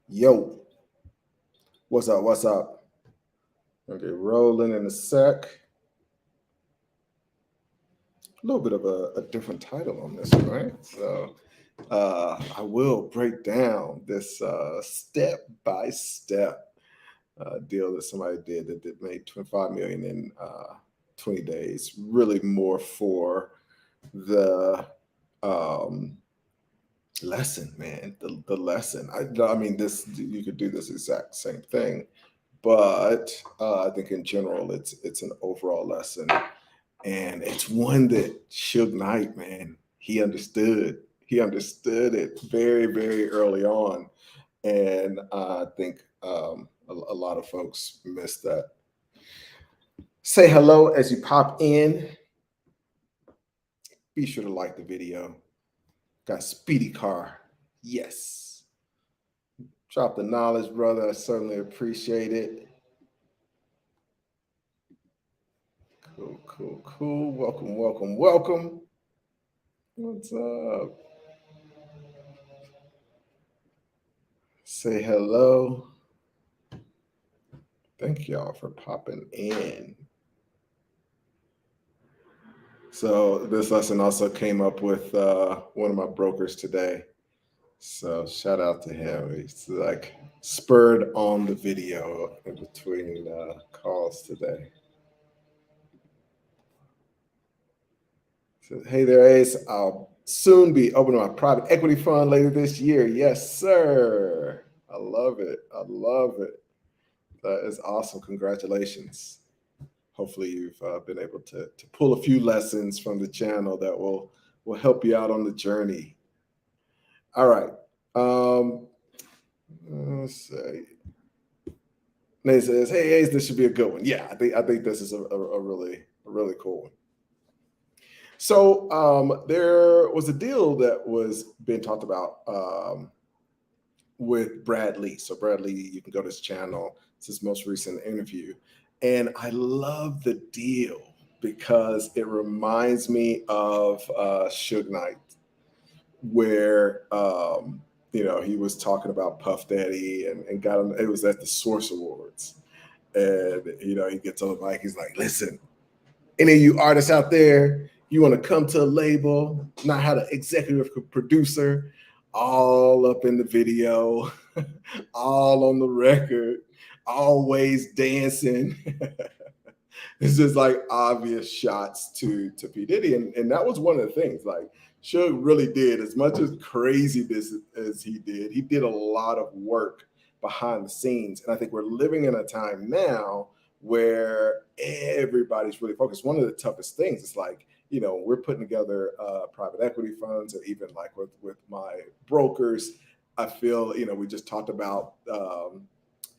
Yo, what's up? What's up? Okay, rolling in a sec. A little bit of a different title on this one, right? So I will break down this step by step deal that somebody did that made 25 million in 20 days. Really more for the um, lesson, man. The lesson. I mean, this you could do this exact same thing, but I think in general, it's an overall lesson, and it's one that Suge Knight, man, he understood. He understood it very, very early on, and I think a lot of folks missed that. Say hello as you pop in. Be sure to like the video. Got Speedy Car. Yes. Drop the knowledge, brother. I certainly appreciate it. Cool, cool, cool. Welcome, welcome, welcome. What's up? Say hello. Thank y'all for popping in. So this lesson also came up with one of my brokers today. So shout out to him. He's like spurred on the video in between calls today. So, hey there, Ace. I'll soon be opening my private equity fund later this year. Yes, sir. I love it. I love it. That is awesome. Congratulations. Hopefully, you've been able to pull a few lessons from the channel that will help you out on the journey. All right. Let's see. Nate says, "Hey, Ace, this should be a good one." Yeah, I think this is a really cool one. So there was a deal that was being talked about with Brad Lee. So Brad Lee, you can go to his channel. It's his most recent interview, and I love the deal because it reminds me of Suge Knight, where he was talking about Puff Daddy and got him. It was at the Source Awards, and he gets on the mic. He's like, "Listen, any of you artists out there, you want to come to a label, not have an executive producer, all up in the video, all on the record, always dancing." It's just like obvious shots to P. Diddy. And that was one of the things. Like Suge really did, as much as crazy this as he did a lot of work behind the scenes. And I think we're living in a time now where everybody's really focused. One of the toughest things is like, we're putting together private equity funds, or even like with my brokers. I feel, we just talked about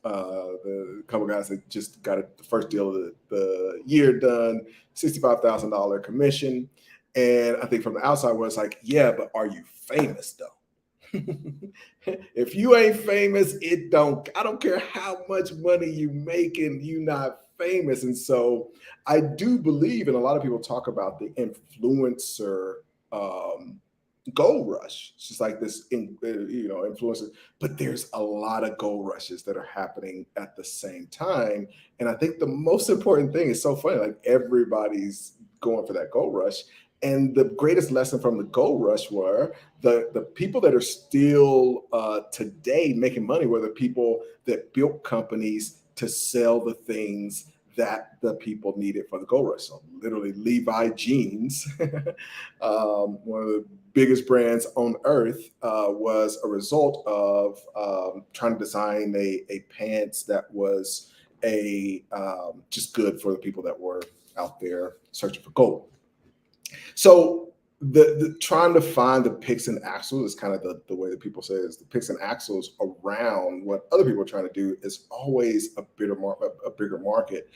the couple guys that just got the first deal of the year done, $65,000 commission. And I think from the outside was like, yeah, but are you famous though? If you ain't famous, I don't care how much money you making, you not famous. And so I do believe, and a lot of people talk about the influencer gold rush. It's just like this, influencer. But there's a lot of gold rushes that are happening at the same time. And I think the most important thing is so funny. Like everybody's going for that gold rush. And the greatest lesson from the gold rush were the people that are still today making money were the people that built companies to sell the things that the people needed for the gold rush. So literally Levi jeans, one of the biggest brands on earth, was a result of trying to design a pants that was just good for the people that were out there searching for gold. So the trying to find the picks and axles is kind of the way that people say it, is the picks and axles around what other people are trying to do is always a bigger market.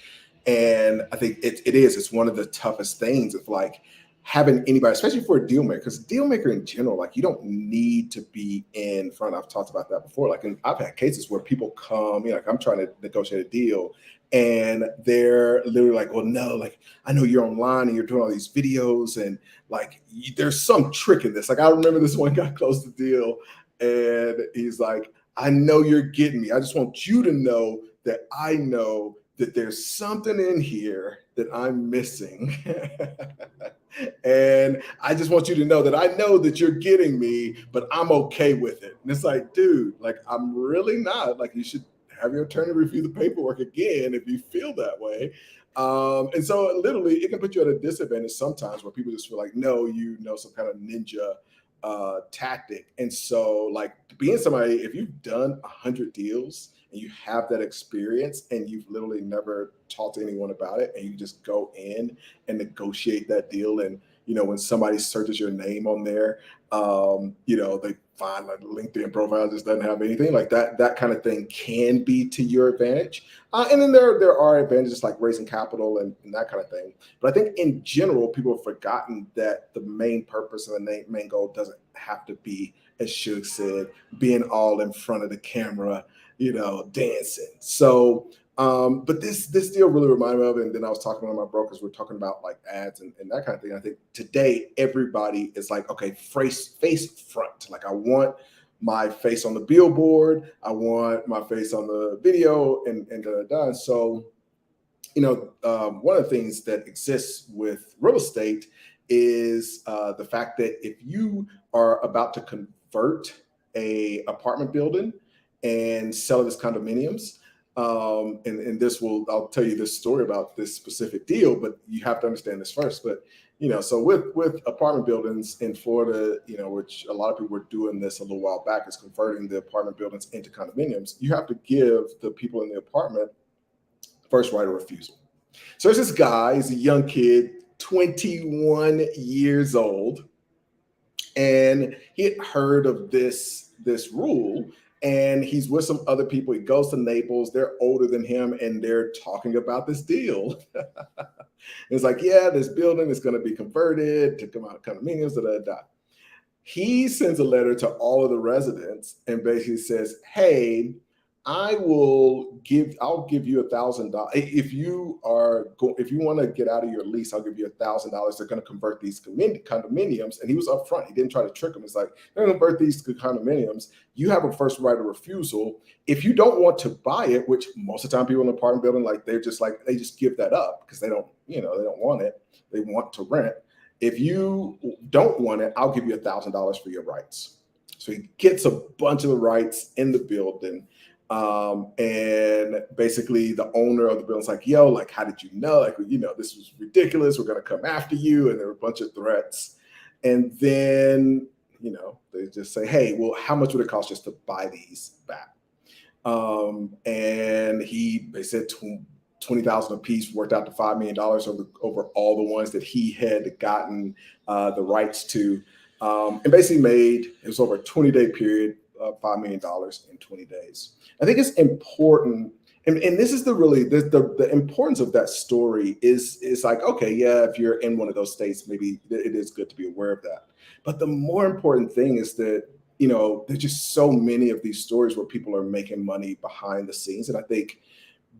And I think it's one of the toughest things of like having anybody, especially for a deal maker, because deal maker in general, like you don't need to be in front. I've talked about that before. Like I've had cases where people come, like I'm trying to negotiate a deal, and they're literally like, well, no, like I know you're online and you're doing all these videos, and like there's some trick in this. Like I remember this one guy closed the deal, and he's like, I know you're getting me. I just want you to know that I know that there's something in here that I'm missing. And I just want you to know that I know that you're getting me, but I'm okay with it. And it's like, dude, like, I'm really not. Like, you should have your attorney review the paperwork again if you feel that way. And so literally it can put you at a disadvantage sometimes where people just feel like, no, you know, some kind of ninja tactic. And so, like, being somebody, if you've done 100 deals and you have that experience and you've literally never talked to anyone about it, and you just go in and negotiate that deal, and you know, when somebody searches your name on there, you know, they find like LinkedIn profile just doesn't have anything like that. That kind of thing can be to your advantage. And then there are advantages like raising capital and that kind of thing. But I think in general, people have forgotten that the main purpose and the main goal doesn't have to be, as Suge said, being all in front of the camera, you know, dancing. So, but this deal really reminded me of it. And then I was talking to my brokers, we're talking about like ads and that kind of thing. I think today everybody is like, okay, face front. Like, I want my face on the billboard, I want my face on the video, and da. So, you know, one of the things that exists with real estate is the fact that if you are about to convert a apartment building and sell it as condominiums, and this will, I'll tell you this story about this specific deal, but you have to understand this first. But you know, so with apartment buildings in Florida, you know, which a lot of people were doing this a little while back, is converting the apartment buildings into condominiums. You have to give the people in the apartment first right of refusal. So there's this guy, he's a young kid, 21 years old, and he had heard of this rule, and he's with some other people. He goes to Naples, they're older than him, and they're talking about this deal. It's like, yeah, this building is going to be converted to come out of condominiums, da, da, da. He sends a letter to all of the residents and basically says, hey, I'll give you $1,000 if you want to get out of your lease. I'll give you $1,000. They're going to convert these condominiums, and he was upfront. He didn't try to trick them. It's like, they're going to convert these condominiums. You have a first right of refusal. If you don't want to buy it, which most of the time people in the apartment building, like, they just give that up because they don't want it. They want to rent. If you don't want it, I'll give you $1,000 for your rights. So he gets a bunch of the rights in the building. And basically the owner of the building's like, yo, like, how did you know? Like, you know, this was ridiculous. We're going to come after you. And there were a bunch of threats. And then, you know, they just say, hey, well, how much would it cost just to buy these back? And they said 20,000 a piece, worked out to $5 million over all the ones that he had gotten the rights to. And basically it was over a 20-day period, $5 million in 20 days. I think it's important, and this is the importance of that story is like, okay, yeah, if you're in one of those states, maybe it is good to be aware of that. But the more important thing is that, you know, there's just so many of these stories where people are making money behind the scenes. And I think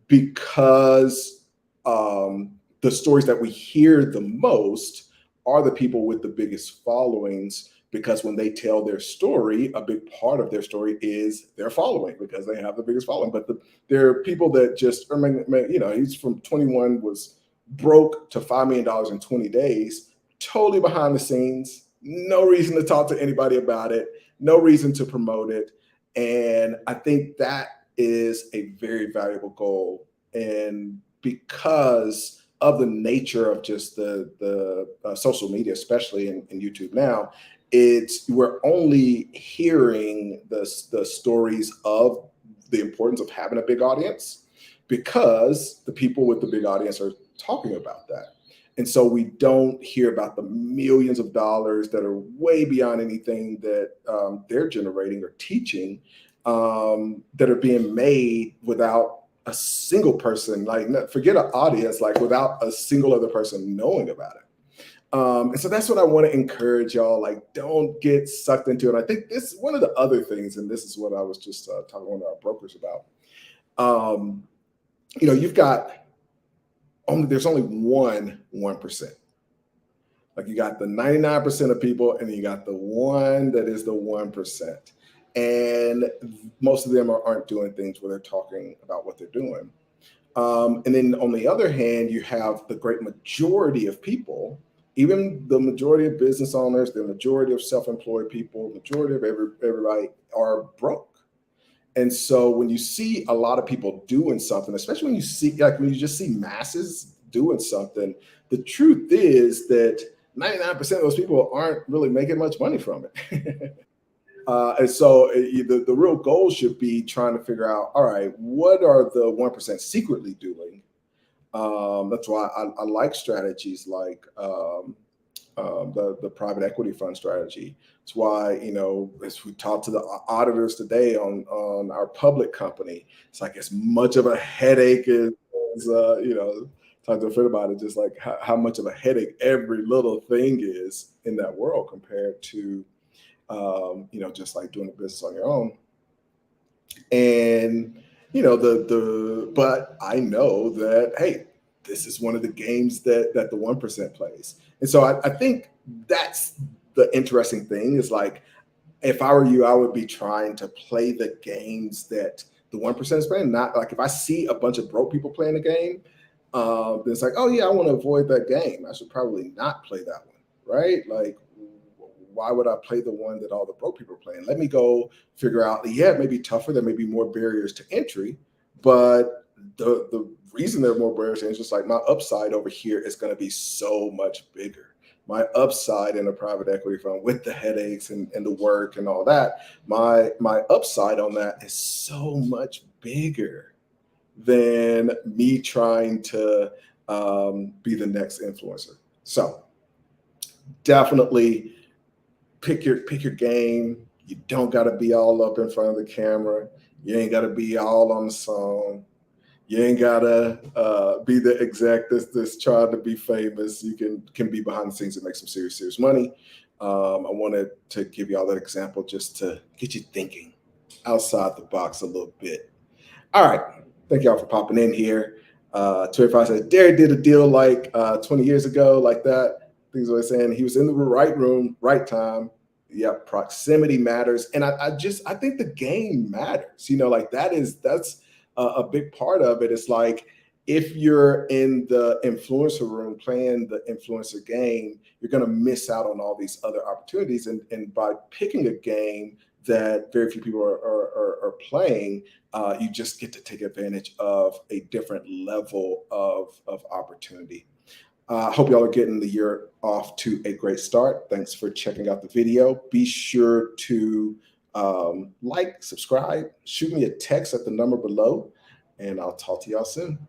because the stories that we hear the most are the people with the biggest followings, because when they tell their story, a big part of their story is their following, because they have the biggest following. But there are people that just, you know, he's from 21, was broke to $5 million in 20 days, totally behind the scenes, no reason to talk to anybody about it, no reason to promote it. And I think that is a very valuable goal. And because of the nature of just the social media, especially in YouTube now, we're only hearing the stories of the importance of having a big audience because the people with the big audience are talking about that. And so we don't hear about the millions of dollars that are way beyond anything that they're generating or teaching, that are being made without a single person, like, forget an audience, like without a single other person knowing about it. And so that's what I want to encourage y'all, like, don't get sucked into it. I think this one of the other things, and this is what I was just talking to our brokers about. You know, there's only 1%. Like, you got the 99% of people, and you got the one that is the 1%. and most of them aren't doing things where they're talking about what they're doing. And then on the other hand, you have the great majority of people, even the majority of business owners, the majority of self-employed people, majority of everybody are broke. And so when you see a lot of people doing something, especially when you see, like when you just see masses doing something, the truth is that 99% of those people aren't really making much money from it. And so the real goal should be trying to figure out, all right, what are the 1% secretly doing? That's why I like strategies like the private equity fund strategy. It's why, as we talked to the auditors today on our public company, it's like as much of a headache as talk to a friend about it, just like how much of a headache every little thing is in that world compared to, just like doing a business on your own. And but I know that, hey, this is one of the games that the 1% plays. And so I think that's the interesting thing is like, if I were you, I would be trying to play the games that the 1% is playing. Not like if I see a bunch of broke people playing the game, then it's like, oh yeah, I want to avoid that game. I should probably not play that one, right? Like, why would I play the one that all the broke people are playing? Let me go figure out. Yeah, it may be tougher. There may be more barriers to entry, but the reason there are more barriers to entry is just like my upside over here is going to be so much bigger. My upside in a private equity fund with the headaches and the work and all that, my upside on that is so much bigger than me trying to be the next influencer. So definitely pick your game. You don't got to be all up in front of the camera. You ain't got to be all on the song. You ain't gotta be the exec that's trying to be famous. You can be behind the scenes and make some serious money. I wanted to give you all that example just to get you thinking outside the box a little bit. All right. Thank y'all for popping in here. 25 says, Derek did a deal like 20 years ago, like that. Things what I'm saying. He was in the right room, right time. Yeah, proximity matters. And I think the game matters. Like that's a big part of it. It's like if you're in the influencer room playing the influencer game, you're going to miss out on all these other opportunities. And by picking a game that very few people are playing, you just get to take advantage of a different level of opportunity. I hope y'all are getting the year off to a great start. Thanks for checking out the video. Be sure to like, subscribe, shoot me a text at the number below, and I'll talk to y'all soon.